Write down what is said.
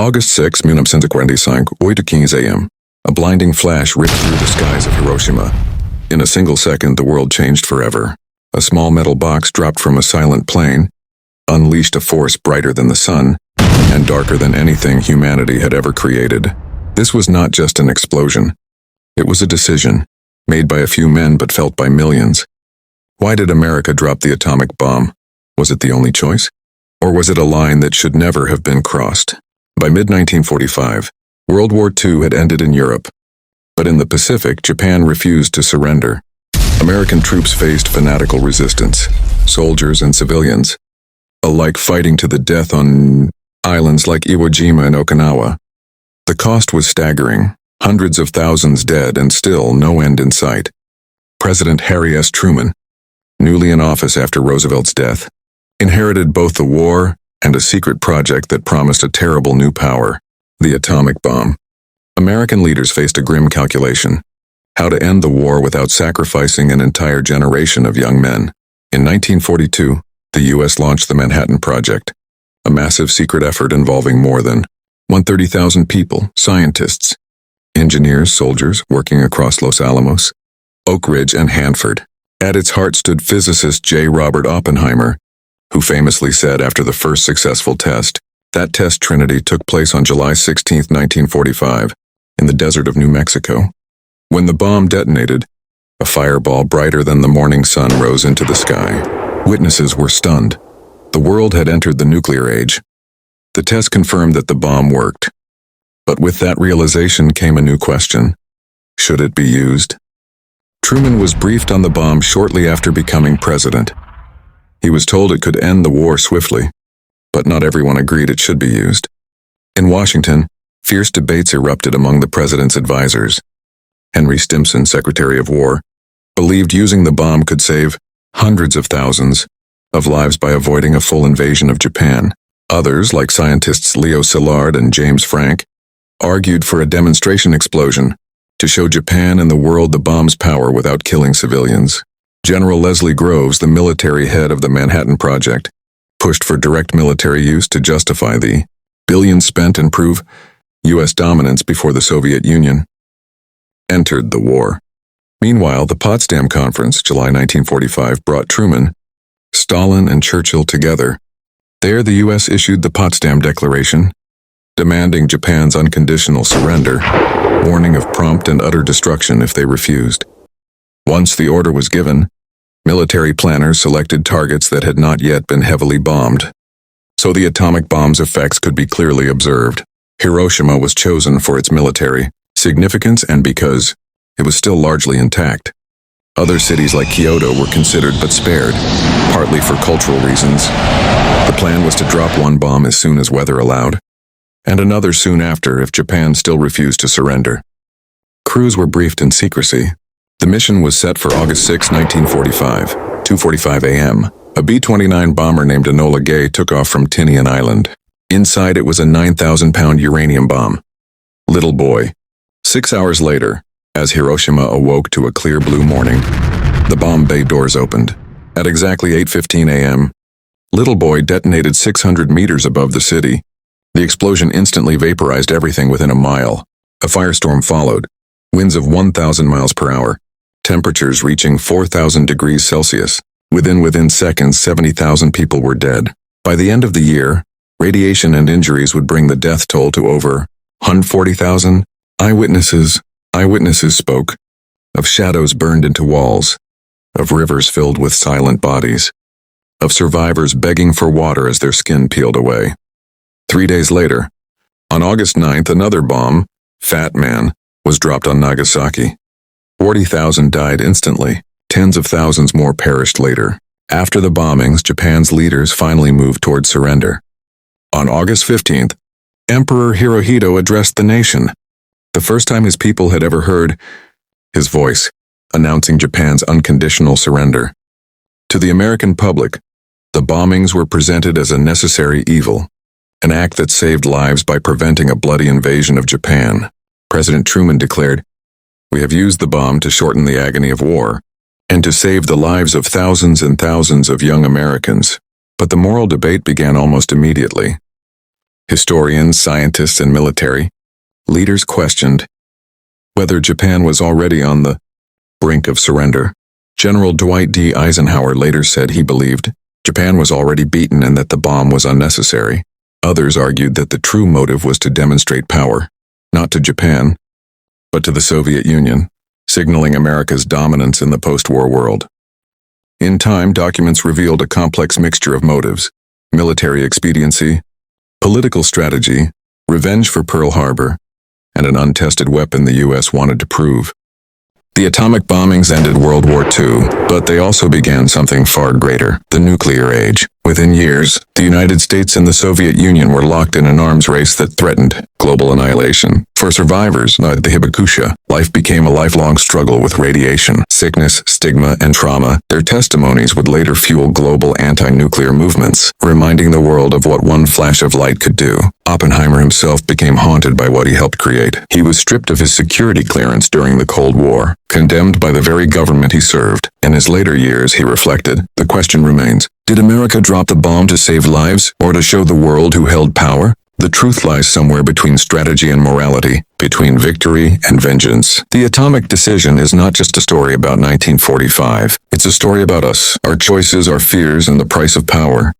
August 6, 1945, 8:15 a.m. A blinding flash ripped through the skies of Hiroshima. In a single second, the world changed forever. A small metal box dropped from a silent plane, unleashed a force brighter than the sun, and darker than anything humanity had ever created. This was not just an explosion. It was a decision, made by a few men but felt by millions. Why did America drop the atomic bomb? Was it the only choice? Or was it a line that should never have been crossed? By mid-1945, World War II had ended in Europe. But in the Pacific, Japan refused to surrender. American troops faced fanatical resistance, soldiers and civilians, alike fighting to the death on islands like Iwo Jima and Okinawa. The cost was staggering, hundreds of thousands dead and still no end in sight. President Harry S. Truman, newly in office after Roosevelt's death, inherited both the war and a secret project that promised a terrible new power, the atomic bomb. American leaders faced a grim calculation: how to end the war without sacrificing an entire generation of young men. In 1942, the U.S. launched the Manhattan Project, a massive secret effort involving more than 130,000 people, scientists, engineers, soldiers working across Los Alamos, Oak Ridge, and Hanford. At its heart stood physicist J. Robert Oppenheimer, who famously said after the first successful test, that test trinity took place on July 16, 1945, in the desert of New Mexico. When the bomb detonated, a fireball brighter than the morning sun rose into the sky. Witnesses were stunned. The world had entered the nuclear age. The test confirmed that the bomb worked. But with that realization came a new question. Should it be used? Truman was briefed on the bomb shortly after becoming president. He was told it could end the war swiftly, but not everyone agreed it should be used. In Washington, fierce debates erupted among the president's advisors. Henry Stimson, Secretary of War, believed using the bomb could save hundreds of thousands of lives by avoiding a full invasion of Japan. Others, like scientists Leo Szilard and James Frank, argued for a demonstration explosion to show Japan and the world the bomb's power without killing civilians. General Leslie Groves, the military head of the Manhattan Project, pushed for direct military use to justify the billions spent and prove U.S. dominance before the Soviet Union entered the war. Meanwhile, the Potsdam Conference, July 1945, brought Truman, Stalin, and Churchill together. There, the U.S. issued the Potsdam Declaration, demanding Japan's unconditional surrender, warning of prompt and utter destruction if they refused. Once the order was given, military planners selected targets that had not yet been heavily bombed, so the atomic bomb's effects could be clearly observed. Hiroshima was chosen for its military significance and because it was still largely intact. Other cities like Kyoto were considered but spared, partly for cultural reasons. The plan was to drop one bomb as soon as weather allowed, and another soon after if Japan still refused to surrender. Crews were briefed in secrecy. The mission was set for August 6, 1945, 2:45 a.m. A B-29 bomber named Enola Gay took off from Tinian Island. Inside it was a 9,000-pound uranium bomb. Little boy. 6 hours later, as Hiroshima awoke to a clear blue morning, the bomb bay doors opened. At exactly 8:15 a.m., Little Boy detonated 600 meters above the city. The explosion instantly vaporized everything within a mile. A firestorm followed, winds of 1,000 miles per hour, temperatures reaching 4,000 degrees Celsius. Within seconds, 70,000 people were dead. By the end of the year, radiation and injuries would bring the death toll to over 140,000. Eyewitnesses spoke of shadows burned into walls, of rivers filled with silent bodies, of survivors begging for water as their skin peeled away. 3 days later, on August 9th, another bomb, Fat Man, was dropped on Nagasaki. 40,000 died instantly. Tens of thousands more perished later. After the bombings, Japan's leaders finally moved toward surrender. On August 15th, Emperor Hirohito addressed the nation. The first time his people had ever heard his voice, announcing Japan's unconditional surrender. To the American public, the bombings were presented as a necessary evil, an act that saved lives by preventing a bloody invasion of Japan. President Truman declared, "We have used the bomb to shorten the agony of war, and to save the lives of thousands and thousands of young Americans." But the moral debate began almost immediately. Historians, scientists, and military leaders questioned whether Japan was already on the brink of surrender. General Dwight D. Eisenhower later said he believed Japan was already beaten and that the bomb was unnecessary. Others argued that the true motive was to demonstrate power, not to Japan, but to the Soviet Union, signaling America's dominance in the post-war world. In time, documents revealed a complex mixture of motives: military expediency, political strategy, revenge for Pearl Harbor, and an untested weapon the U.S. wanted to prove. The atomic bombings ended World War II, but they also began something far greater: the nuclear age. Within years, the United States and the Soviet Union were locked in an arms race that threatened global annihilation. For survivors of the Hibakusha, life became a lifelong struggle with radiation, sickness, stigma, and trauma. Their testimonies would later fuel global anti-nuclear movements, reminding the world of what one flash of light could do. Oppenheimer himself became haunted by what he helped create. He was stripped of his security clearance during the Cold War, condemned by the very government he served. In his later years, he reflected, "The question remains, did America drop the bomb to save lives, or to show the world who held power? The truth lies somewhere between strategy and morality, between victory and vengeance." The atomic decision is not just a story about 1945. It's a story about us, our choices, our fears, and the price of power.